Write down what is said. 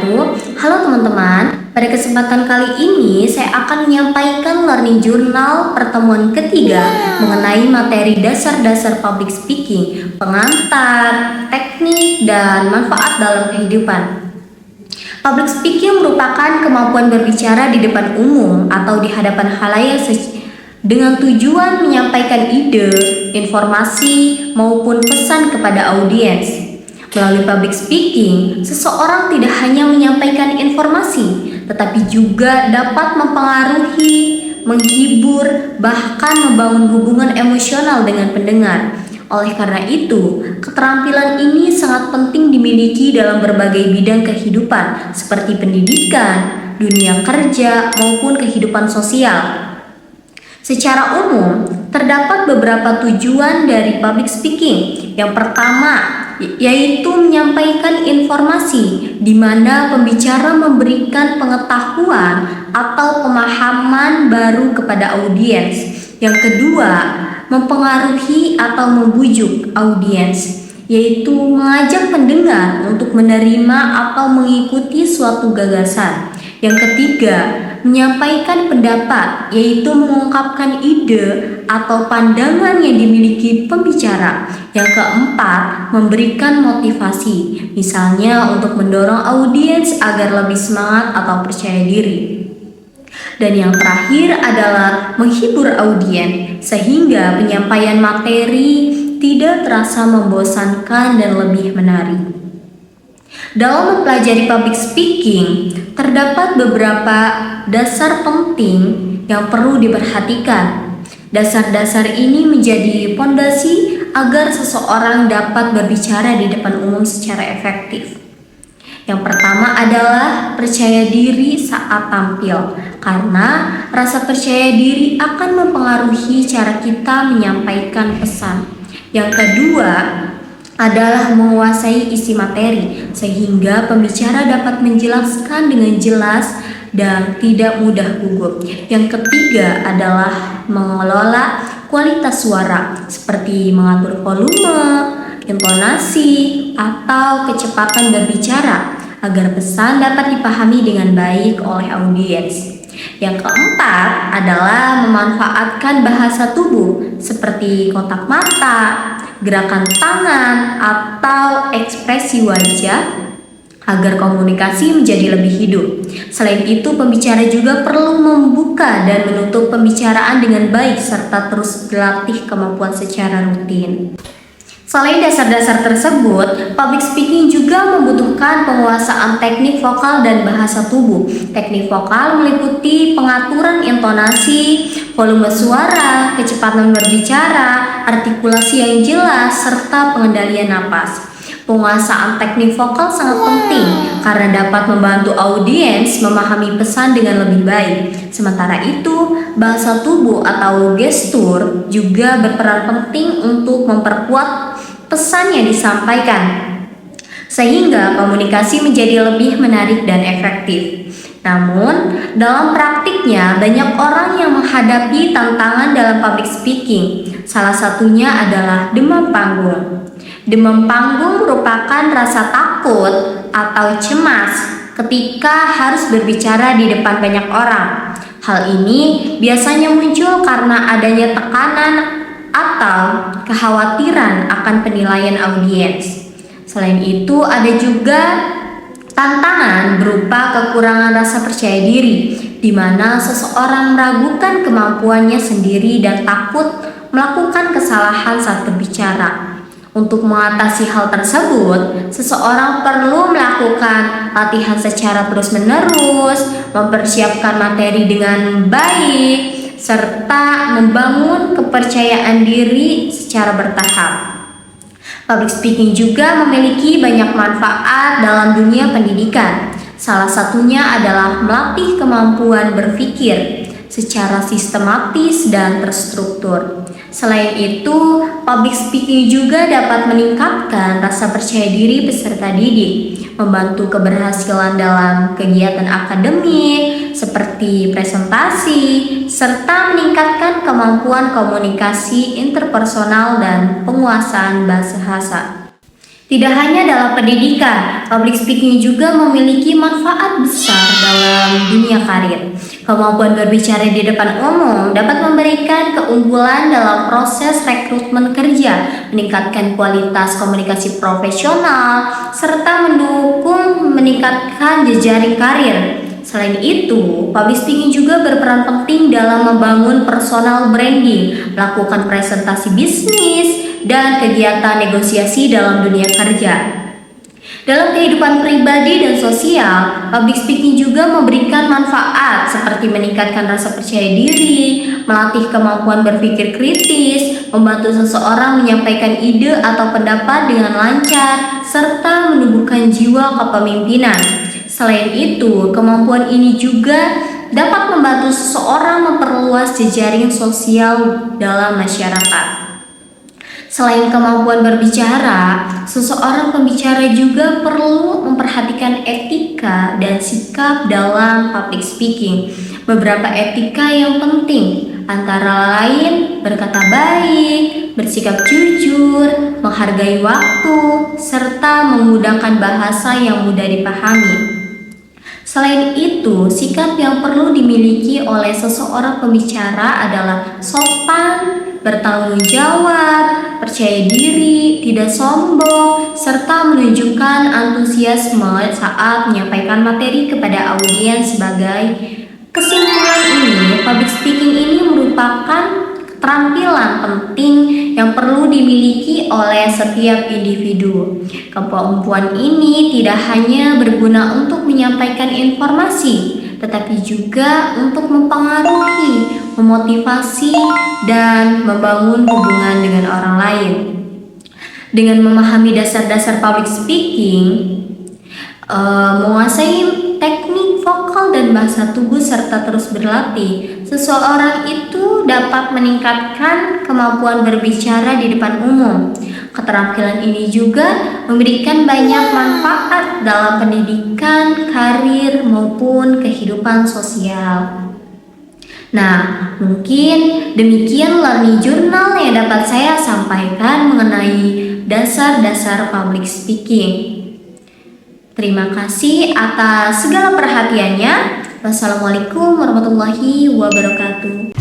wabarakatuh. Halo teman-teman, pada kesempatan kali ini saya akan menyampaikan learning journal pertemuan ketiga mengenai materi dasar-dasar public speaking, pengantar, teknik, dan manfaat dalam kehidupan. Public speaking merupakan kemampuan berbicara di depan umum atau di hadapan khalayak dengan tujuan menyampaikan ide, informasi, maupun pesan kepada audiens. Melalui public speaking, seseorang tidak hanya menyampaikan informasi, tetapi juga dapat mempengaruhi, menghibur, bahkan membangun hubungan emosional dengan pendengar. Oleh karena itu, keterampilan ini sangat penting dimiliki dalam berbagai bidang kehidupan, seperti pendidikan, dunia kerja, maupun kehidupan sosial. Secara umum, terdapat beberapa tujuan dari public speaking. Yang pertama, yaitu menyampaikan informasi di mana pembicara memberikan pengetahuan atau pemahaman baru kepada audiens. Yang kedua, mempengaruhi atau membujuk audiens, yaitu mengajak pendengar untuk menerima atau mengikuti suatu gagasan. Yang ketiga, menyampaikan pendapat, yaitu mengungkapkan ide atau pandangan yang dimiliki pembicara. Yang keempat, memberikan motivasi, misalnya untuk mendorong audiens agar lebih semangat atau percaya diri. Dan yang terakhir adalah menghibur audiens, sehingga penyampaian materi tidak terasa membosankan dan lebih menarik. Dalam mempelajari public speaking, terdapat beberapa dasar penting yang perlu diperhatikan. Dasar-dasar ini menjadi fondasi agar seseorang dapat berbicara di depan umum secara efektif. Yang pertama adalah percaya diri saat tampil, karena rasa percaya diri akan mempengaruhi cara kita menyampaikan pesan. Yang kedua adalah menguasai isi materi, sehingga pembicara dapat menjelaskan dengan jelas dan tidak mudah gugup. Yang ketiga adalah mengelola kualitas suara, seperti mengatur volume, intonasi, atau kecepatan berbicara, agar pesan dapat dipahami dengan baik oleh audiens. Yang keempat adalah memanfaatkan bahasa tubuh, seperti kontak mata, gerakan tangan, atau ekspresi wajah agar komunikasi menjadi lebih hidup. Selain itu, pembicara juga perlu membuka dan menutup pembicaraan dengan baik serta terus berlatih kemampuan secara rutin. Selain dasar-dasar tersebut, public speaking juga membutuhkan penguasaan teknik vokal dan bahasa tubuh. Teknik vokal meliputi pengaturan intonasi, volume suara, kecepatan berbicara, artikulasi yang jelas, serta pengendalian napas. Penguasaan teknik vokal sangat penting karena dapat membantu audiens memahami pesan dengan lebih baik. Sementara itu, bahasa tubuh atau gestur juga berperan penting untuk memperkuat pesan yang disampaikan, sehingga komunikasi menjadi lebih menarik dan efektif. Namun, dalam praktiknya banyak orang yang menghadapi tantangan dalam public speaking. Salah satunya adalah demam panggung. Demam panggung merupakan rasa takut atau cemas ketika harus berbicara di depan banyak orang. Hal ini biasanya muncul karena adanya tekanan atau kekhawatiran akan penilaian audiens. Selain itu, ada juga tantangan berupa kekurangan rasa percaya diri, di mana seseorang meragukan kemampuannya sendiri dan takut melakukan kesalahan saat berbicara. Untuk mengatasi hal tersebut, seseorang perlu melakukan latihan secara terus-menerus, mempersiapkan materi dengan baik, serta membangun kepercayaan diri secara bertahap. Public speaking juga memiliki banyak manfaat dalam dunia pendidikan. Salah satunya adalah melatih kemampuan berpikir secara sistematis dan terstruktur. Selain itu, public speaking juga dapat meningkatkan rasa percaya diri peserta didik, membantu keberhasilan dalam kegiatan akademik seperti presentasi, serta meningkatkan kemampuan komunikasi interpersonal dan penguasaan bahasa. Tidak hanya dalam pendidikan, public speaking juga memiliki manfaat besar dalam dunia karir. Kemampuan berbicara di depan umum dapat memberikan keunggulan dalam proses rekrutmen kerja, meningkatkan kualitas komunikasi profesional, serta mendukung meningkatkan jejaring karir. Selain itu, public speaking juga berperan penting dalam membangun personal branding, melakukan presentasi bisnis, dan kegiatan negosiasi dalam dunia kerja. Dalam kehidupan pribadi dan sosial, public speaking juga memberikan manfaat seperti meningkatkan rasa percaya diri, melatih kemampuan berpikir kritis, membantu seseorang menyampaikan ide atau pendapat dengan lancar, serta menumbuhkan jiwa kepemimpinan. Selain itu, kemampuan ini juga dapat membantu seseorang memperluas jejaring sosial dalam masyarakat. Selain kemampuan berbicara, seseorang pembicara juga perlu memperhatikan etika dan sikap dalam public speaking. Beberapa etika yang penting antara lain berkata baik, bersikap jujur, menghargai waktu, serta menggunakan bahasa yang mudah dipahami. Selain itu, sikap yang perlu dimiliki oleh seseorang pembicara adalah sopan, bertanggung jawab, percaya diri, tidak sombong, serta menunjukkan antusiasme saat menyampaikan materi kepada audiens. Sebagai kesimpulan ini, public speaking ini merupakan keterampilan penting yang perlu dimiliki oleh setiap individu. Kemampuan ini tidak hanya berguna untuk menyampaikan informasi, tetapi juga untuk mempengaruhi, memotivasi, dan membangun hubungan dengan orang lain. Dengan memahami dasar-dasar public speaking, menguasai teknik vokal dan bahasa tubuh serta terus berlatih, seseorang itu dapat meningkatkan kemampuan berbicara di depan umum. Keterampilan ini juga memberikan banyak manfaat dalam pendidikan, karir, maupun kehidupan sosial. Nah, mungkin demikian Learning Journal yang dapat saya sampaikan mengenai dasar-dasar public speaking. Terima kasih atas segala perhatiannya. Wassalamualaikum warahmatullahi wabarakatuh.